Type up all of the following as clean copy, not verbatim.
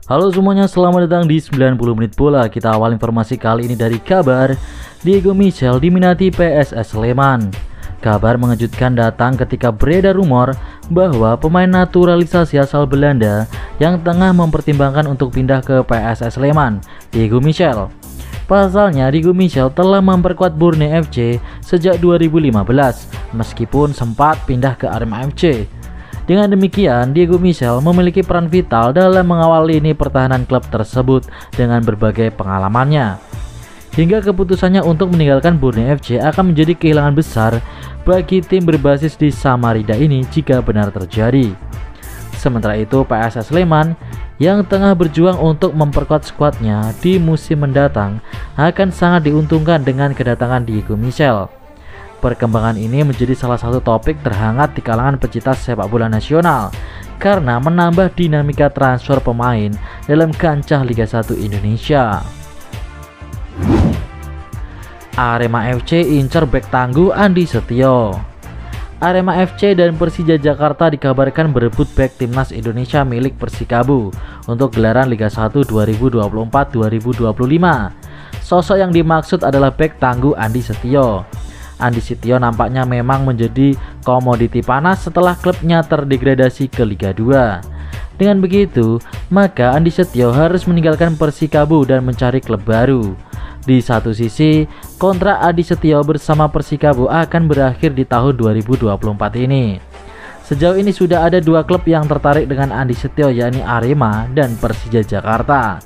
Halo semuanya, selamat datang di 90 menit bola. Kita awal informasi kali ini dari kabar Diego Michel diminati PSS Sleman. Kabar mengejutkan datang ketika beredar rumor bahwa pemain naturalisasi asal Belanda yang tengah mempertimbangkan untuk pindah ke PSS Sleman, Diego Michel. Pasalnya, Diego Michel telah memperkuat Borneo FC sejak 2015 meskipun sempat pindah ke Arema FC. Dengan demikian, Diego Michel memiliki peran vital dalam mengawal lini pertahanan klub tersebut dengan berbagai pengalamannya. Hingga keputusannya untuk meninggalkan Borneo FC akan menjadi kehilangan besar bagi tim berbasis di Samarinda ini jika benar terjadi. Sementara itu, PSS Sleman yang tengah berjuang untuk memperkuat skuadnya di musim mendatang akan sangat diuntungkan dengan kedatangan Diego Michel. Perkembangan ini menjadi salah satu topik terhangat di kalangan pecinta sepak bola nasional karena menambah dinamika transfer pemain dalam kancah Liga 1 Indonesia. Arema FC incar bek tangguh Andi Setio. Arema FC dan Persija Jakarta dikabarkan berebut bek timnas Indonesia milik Persikabo untuk gelaran Liga 1 2024-2025. Sosok yang dimaksud adalah bek tangguh Andi Setio. Andi Setio nampaknya memang menjadi komoditi panas setelah klubnya terdegradasi ke Liga 2. Dengan begitu, maka Andi Setio harus meninggalkan Persikabo dan mencari klub baru. Di satu sisi, kontrak Andi Setio bersama Persikabo akan berakhir di tahun 2024 ini. Sejauh ini sudah ada dua klub yang tertarik dengan Andi Setio, yakni Arema dan Persija Jakarta.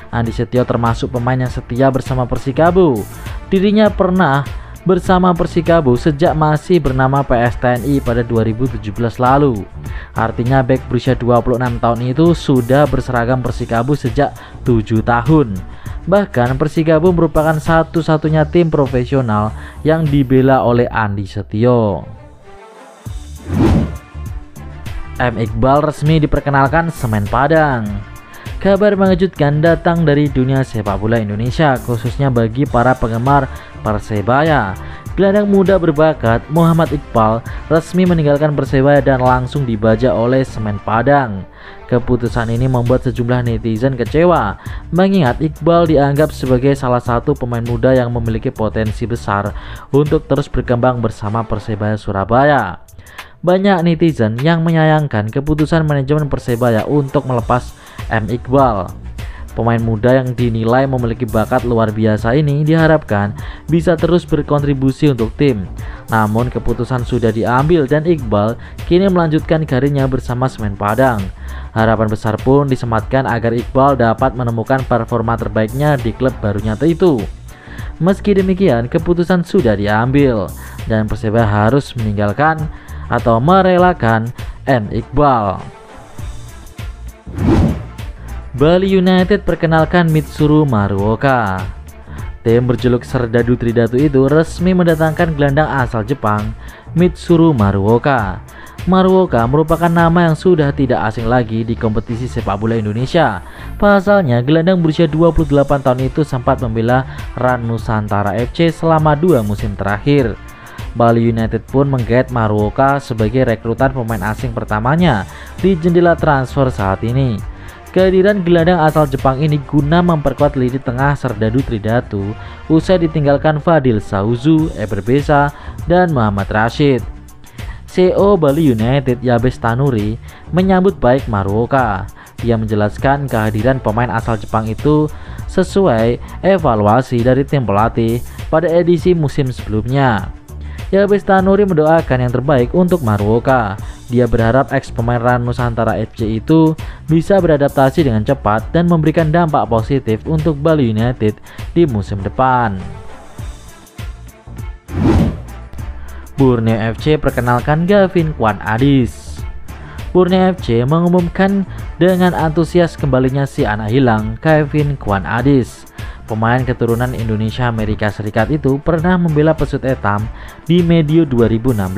Andi Setio termasuk pemain yang setia bersama Persikabo. Dirinya pernah bersama Persikabo sejak masih bernama PSTNI pada 2017 lalu. Artinya bek berusia 26 tahun itu sudah berseragam Persikabo sejak 7 tahun. Bahkan Persikabo merupakan satu-satunya tim profesional yang dibela oleh Andi Setio. M. Iqbal resmi diperkenalkan Semen Padang. Kabar mengejutkan datang dari dunia sepak bola Indonesia, khususnya bagi para penggemar Persebaya. Gelandang muda berbakat Muhammad Iqbal resmi meninggalkan Persebaya dan langsung dibajak oleh Semen Padang. Keputusan ini membuat sejumlah netizen kecewa, mengingat Iqbal dianggap sebagai salah satu pemain muda yang memiliki potensi besar untuk terus berkembang bersama Persebaya Surabaya. Banyak netizen yang menyayangkan keputusan manajemen Persebaya untuk melepas M. Iqbal. Pemain muda yang dinilai memiliki bakat luar biasa ini diharapkan bisa terus berkontribusi untuk tim. Namun keputusan sudah diambil dan Iqbal kini melanjutkan karirnya bersama Semen Padang. Harapan besar pun disematkan agar Iqbal dapat menemukan performa terbaiknya di klub barunya itu. Meski demikian, keputusan sudah diambil dan Persebaya harus meninggalkan atau merelakan M. Iqbal. Bali United perkenalkan Mitsuru Maruoka. Tim berjuluk Serdadu Tridatu itu resmi mendatangkan gelandang asal Jepang, Mitsuru Maruoka. Maruoka merupakan nama yang sudah tidak asing lagi di kompetisi sepak bola Indonesia. Pasalnya, gelandang berusia 28 tahun itu sempat membela Ran Nusantara FC selama 2 musim terakhir. Bali United pun menggait Maruoka sebagai rekrutan pemain asing pertamanya di jendela transfer saat ini. Kehadiran gelandang asal Jepang ini guna memperkuat lini tengah Serdadu Tridatu usai ditinggalkan Fadil Sauzu, Eber Besa, dan Muhammad Rashid. CEO Bali United Yabes Tanuri menyambut baik Maruoka. Dia menjelaskan kehadiran pemain asal Jepang itu sesuai evaluasi dari tim pelatih pada edisi musim sebelumnya. Yabes Tanuri mendoakan yang terbaik untuk Maruoka. Dia berharap ex pemain Ran Nusantara FC itu bisa beradaptasi dengan cepat dan memberikan dampak positif untuk Bali United di musim depan. Borneo FC perkenalkan Gavin Kwan Adis. Borneo FC mengumumkan dengan antusias kembalinya si anak hilang Gavin Kwan Adis. Pemain keturunan Indonesia Amerika Serikat itu pernah membela Pesut Etam di medio 2016,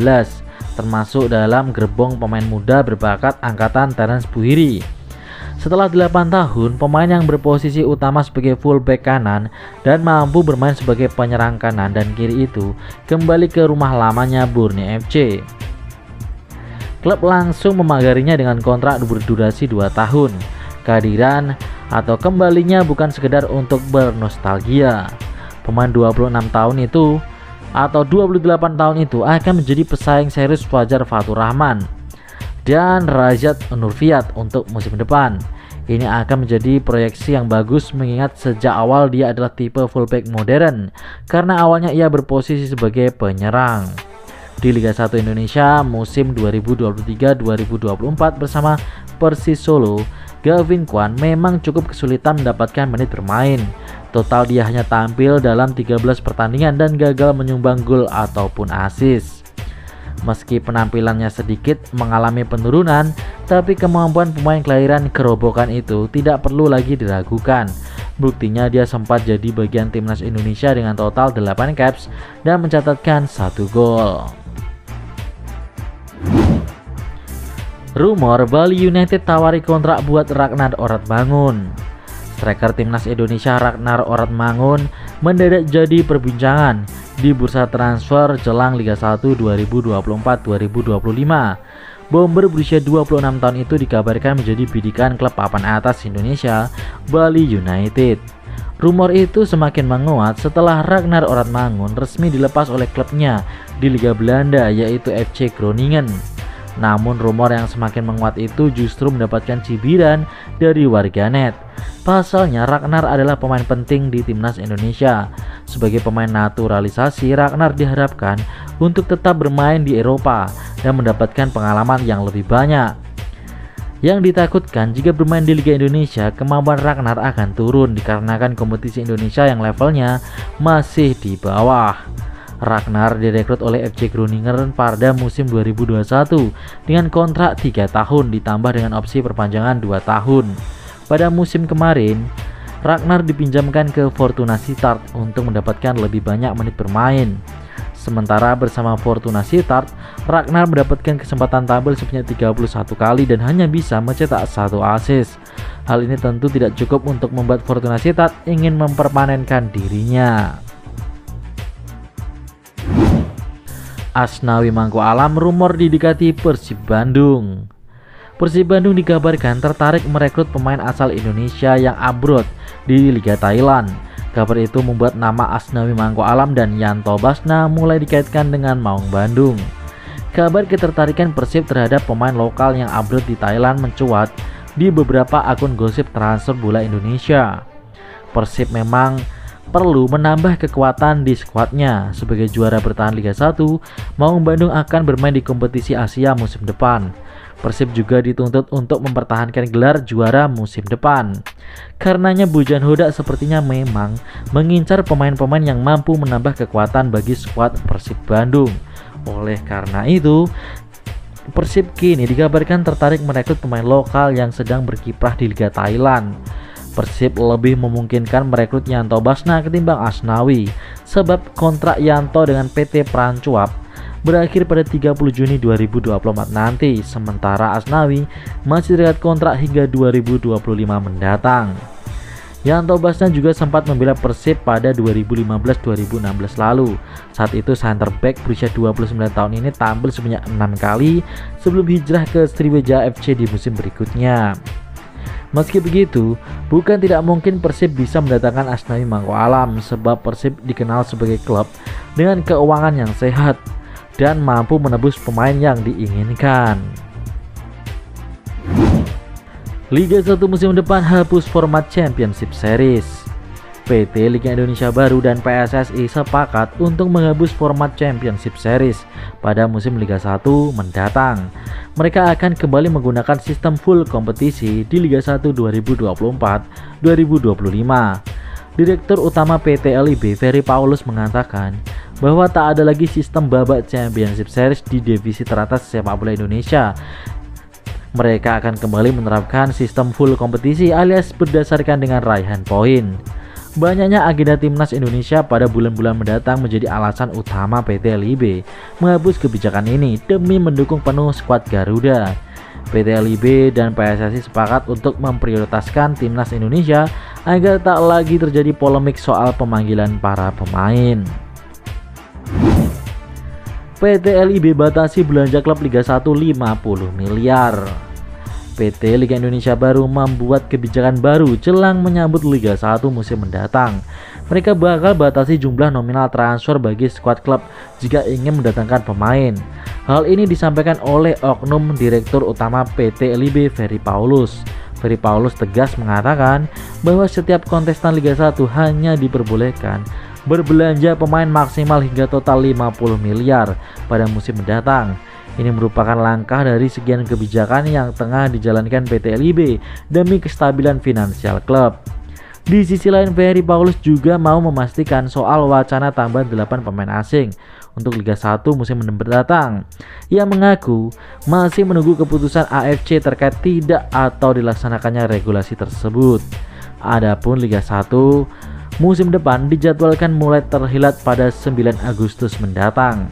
termasuk dalam gerbong pemain muda berbakat angkatan Terence Buhiri. Setelah 8 tahun, pemain yang berposisi utama sebagai fullback kanan dan mampu bermain sebagai penyerang kanan dan kiri itu kembali ke rumah lamanya Borneo FC. Klub langsung memagarinya dengan kontrak berdurasi 2 tahun. Kehadiran atau kembalinya bukan sekedar untuk bernostalgia. Pemain 26 tahun itu atau 28 tahun itu akan menjadi pesaing serius Fajar Fatur Rahman dan Rajat Nurfiat untuk musim depan. Ini akan menjadi proyeksi yang bagus mengingat sejak awal dia adalah tipe fullback modern karena awalnya ia berposisi sebagai penyerang. Di Liga 1 Indonesia musim 2023-2024 bersama Persis Solo, Gavin Kwan memang cukup kesulitan mendapatkan menit bermain. Total dia hanya tampil dalam 13 pertandingan dan gagal menyumbang gol ataupun assist. Meski penampilannya sedikit mengalami penurunan, tapi kemampuan pemain kelahiran Kerobokan itu tidak perlu lagi diragukan. Buktinya dia sempat jadi bagian timnas Indonesia dengan total 8 caps dan mencatatkan 1 gol. Rumor Bali United tawari kontrak buat Ragnar Oratmangun. Striker timnas Indonesia Ragnar Oratmangun mendadak jadi perbincangan di bursa transfer jelang Liga 1 2024-2025. Bomber berusia 26 tahun itu dikabarkan menjadi bidikan klub papan atas Indonesia, Bali United. Rumor itu semakin menguat setelah Ragnar Oratmangun resmi dilepas oleh klubnya di Liga Belanda yaitu FC Groningen. Namun rumor yang semakin menguat itu justru mendapatkan cibiran dari warganet. Pasalnya Ragnar adalah pemain penting di timnas Indonesia. Sebagai pemain naturalisasi, Ragnar diharapkan untuk tetap bermain di Eropa dan mendapatkan pengalaman yang lebih banyak. Yang ditakutkan jika bermain di Liga Indonesia, kemampuan Ragnar akan turun dikarenakan kompetisi Indonesia yang levelnya masih di bawah. Ragnar direkrut oleh FC Groningen pada musim 2021 dengan kontrak 3 tahun ditambah dengan opsi perpanjangan 2 tahun. Pada musim kemarin, Ragnar dipinjamkan ke Fortuna Sittard untuk mendapatkan lebih banyak menit bermain. Sementara bersama Fortuna Sittard, Ragnar mendapatkan kesempatan tampil sebanyak 31 kali dan hanya bisa mencetak 1 assist. Hal ini tentu tidak cukup untuk membuat Fortuna Sittard ingin mempermanenkan dirinya. Asnawi Mangko Alam rumor didekati Persib Bandung. Persib Bandung dikabarkan tertarik merekrut pemain asal Indonesia yang abroad di Liga Thailand. Kabar itu membuat nama Asnawi Mangko Alam dan Yanto Basna mulai dikaitkan dengan Maung Bandung. Kabar ketertarikan Persib terhadap pemain lokal yang abroad di Thailand mencuat di beberapa akun gosip transfer bola Indonesia. Persib memang perlu menambah kekuatan di skuadnya. Sebagai juara bertahan Liga 1, Maung Bandung akan bermain di kompetisi Asia musim depan. Persib juga dituntut untuk mempertahankan gelar juara musim depan. Karenanya Bujan Hodak sepertinya memang mengincar pemain-pemain yang mampu menambah kekuatan bagi skuad Persib Bandung. Oleh karena itu, Persib kini dikabarkan tertarik merekrut pemain lokal yang sedang berkiprah di Liga Thailand. Persib lebih memungkinkan merekrut Yanto Basna ketimbang Asnawi sebab kontrak Yanto dengan PT Prancuap berakhir pada 30 Juni 2024 nanti, sementara Asnawi masih terikat kontrak hingga 2025 mendatang. Yanto Basna juga sempat membela Persib pada 2015-2016 lalu. Saat itu center back berusia 29 tahun ini tampil sebanyak 6 kali sebelum hijrah ke Sriwijaya FC di musim berikutnya. Meski begitu, bukan tidak mungkin Persib bisa mendatangkan Asnawi Mangko Alam sebab Persib dikenal sebagai klub dengan keuangan yang sehat dan mampu menebus pemain yang diinginkan. Liga 1 musim depan hapus format Championship Series. PT Liga Indonesia Baru dan PSSI sepakat untuk menghapus format Championship Series pada musim Liga 1 mendatang. Mereka akan kembali menggunakan sistem full kompetisi di Liga 1 2024-2025. Direktur Utama PT LIB Ferry Paulus mengatakan bahwa tak ada lagi sistem babak Championship Series di divisi teratas sepak bola Indonesia. Mereka akan kembali menerapkan sistem full kompetisi alias berdasarkan dengan raihan poin. Banyaknya agenda timnas Indonesia pada bulan-bulan mendatang menjadi alasan utama PT LIB menghapus kebijakan ini demi mendukung penuh skuad Garuda. PT LIB dan PSSI sepakat untuk memprioritaskan timnas Indonesia agar tak lagi terjadi polemik soal pemanggilan para pemain. PT LIB batasi belanja klub Liga 1 50 miliar. PT Liga Indonesia baru membuat kebijakan baru jelang menyambut Liga 1 musim mendatang. Mereka bakal batasi jumlah nominal transfer bagi skuad klub jika ingin mendatangkan pemain. Hal ini disampaikan oleh oknum Direktur Utama PT LIB, Ferry Paulus. Ferry Paulus tegas mengatakan bahwa setiap kontestan Liga 1 hanya diperbolehkan berbelanja pemain maksimal hingga total 50 miliar pada musim mendatang. Ini merupakan langkah dari sekian kebijakan yang tengah dijalankan PT LIB demi kestabilan finansial klub. Di sisi lain, Ferry Paulus juga mau memastikan soal wacana tambahan 8 pemain asing untuk Liga 1 musim mendatang. Ia mengaku masih menunggu keputusan AFC terkait tidak atau dilaksanakannya regulasi tersebut. Adapun Liga 1 musim depan dijadwalkan mulai terhilat pada 9 Agustus mendatang.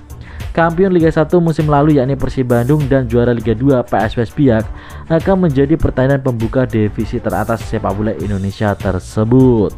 Kampiun Liga 1 musim lalu yakni Persib Bandung dan juara Liga 2 PSVS Biak akan menjadi pertandingan pembuka divisi teratas sepak bola Indonesia tersebut.